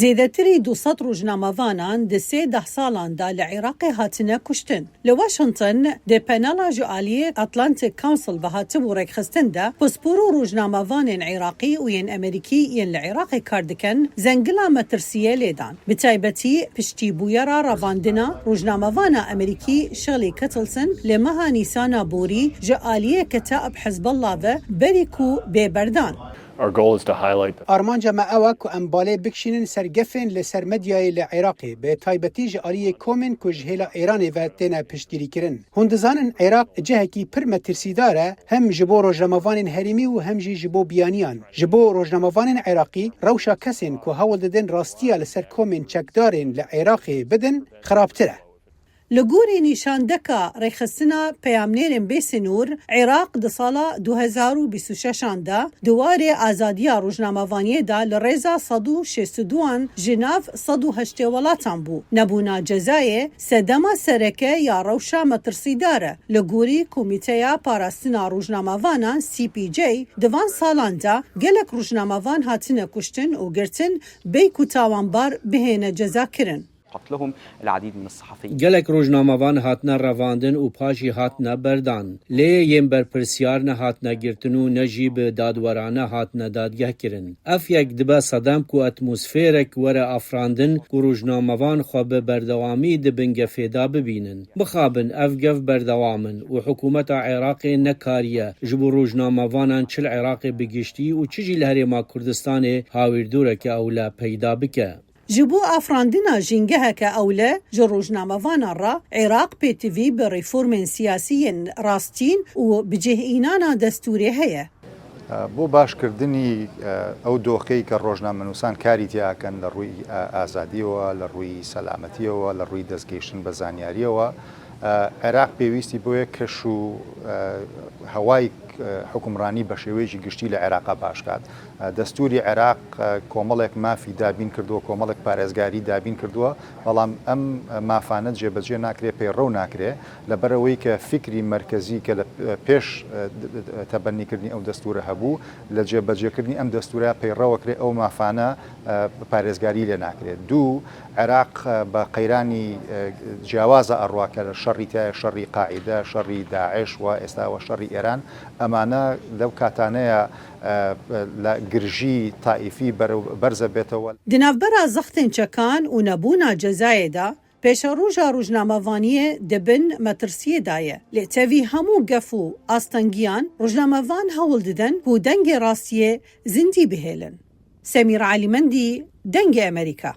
زیدەتری 200 ڕۆژنامەڤانان دە 13 ساڵاندا لە عێراقی هاتنە کوشتن. لە واشنگتن دە پەنەڵا ژئالیە ئەتلانتیک کاونسل بە هاتبوو ڕێکخستندا پسپور و ڕۆژنامەڤانên عێراقی و یەن ئەمریکی یەن لە عێراقی کار دەکەن زەنگلا مەترسیە لێدان. بتایبەتی پشتی بوویەرا ڕەڤاندنە ڕۆژنامەڤانە ئەمریکی شغلی کەتلسن لە مەها نیسانە بۆری ژئالیەکە تائب حزبەڵڵا بە بەریک و بێبەردان. Our goal is to highlight Armanja me ewa ku em balê bikişînin ser gefên li ser medyayê li Iraqê bê taybetî ji aliyê komên ku ji hêla Îranê ve têne piştgirîkirin. Hûn dizanin Iraq cihekî pir metirsîdar e hem ji bo rojnamavanên herîmî û hem jî ji bo biyaniyan. Ji bo rojnamavanên Iraqî rewşa kesên ku hewl didin rastiya li ser komên çekdarên li Iraqê bidin xirabtir e. لە گۆری نیشاندەکە ڕێخستنە پەیامنێرên بێسنوور عێراق di sala 2026دا دوارê azadiya rojnamavaniye li rêza 162 ji nav 180 welatan bû. Nebûna cezayê sedema sereke ya rewşa metirsîdar e. Li gorî Komîteya Parastina Rojnamavanan CPJ di van salan de gelek rojnamavan hatine kuştin û girtin bêy ku tawanbar bihêne cezakirin. قتلهم العديد من الصحفيين. gelek rojnamavan hatine revandin û paşî hatine berdan. Lê yên berpirsiyar ne hatine girtin û ne jî bi dadwerane hatine dadgeh kirin. Ev yek dibe sedem ku atmosfêrek were afrandin ku rojnamavan xwe bi berdewamî dibin gefêda bibînin. Bixabin ev gev berdewamin û hikûmeta Iraqê nekariye ji bo rojnamavanan çil Iraqê bigiştî û çi jî li Herêma Kurdistanê hawîrdûreke ewle peyda bike. Ji bo afrandina jîngeheke ewle ji rojnamevana re Iraq pêtivî bi reformên siyasî yên rastîn û bicihînana destûrê heye. بۆ باشکردنی ئەو دۆخەی کە ڕۆژنامەنووسان کاری تیاکەن لە ڕووی ئازادیەوە لە ڕووی سەلامەتیەوە لە ڕووی دەستگەیشتن بە زانیاریەوە عێراق پێویستی بۆیە کەش و هەوای حکومڕانی بە شێوەیەکی گشتی لە عێراقا باشکات. دەستوری عێراق کۆمەڵێک مافی دابین کردووە کۆمەڵێک پارێزگاری دابین کردووە بەڵام ئەم مافانە جێبەجێ ناکرێ پەیڕەو ناکرێ لەبەرەوەی کە فکری مرکزی کە لە پێش تەبەنیکردنی ئەو دەستورە هەبوو لە جێبەجێکردنی ئەم دەستورە پەیڕەوەکرێ ئەو مافانە پارێزگاری لێ ناکرێت. دوو عێراق بە قەیرانی جیاوازە ئەڕواکە لە شەڕی تایە شەڕی قاعیدە شەڕی داعش و ئێستاوە شەڕی ئێران ئەمانە لەو کاتانەیە لە گرژی تائیفی بەرزە بێتەوە. Dinavbera zextên çekan û nebûna cezayê de pêşeroja rojnamevaniye dibin metirsiyê da ye. Lê tevî hemû gef û astengiyan rojnamevan hewl didin ku dengê rastiyê zindî bihêlin. Semîr Alîmendî, Dengê Amerîka.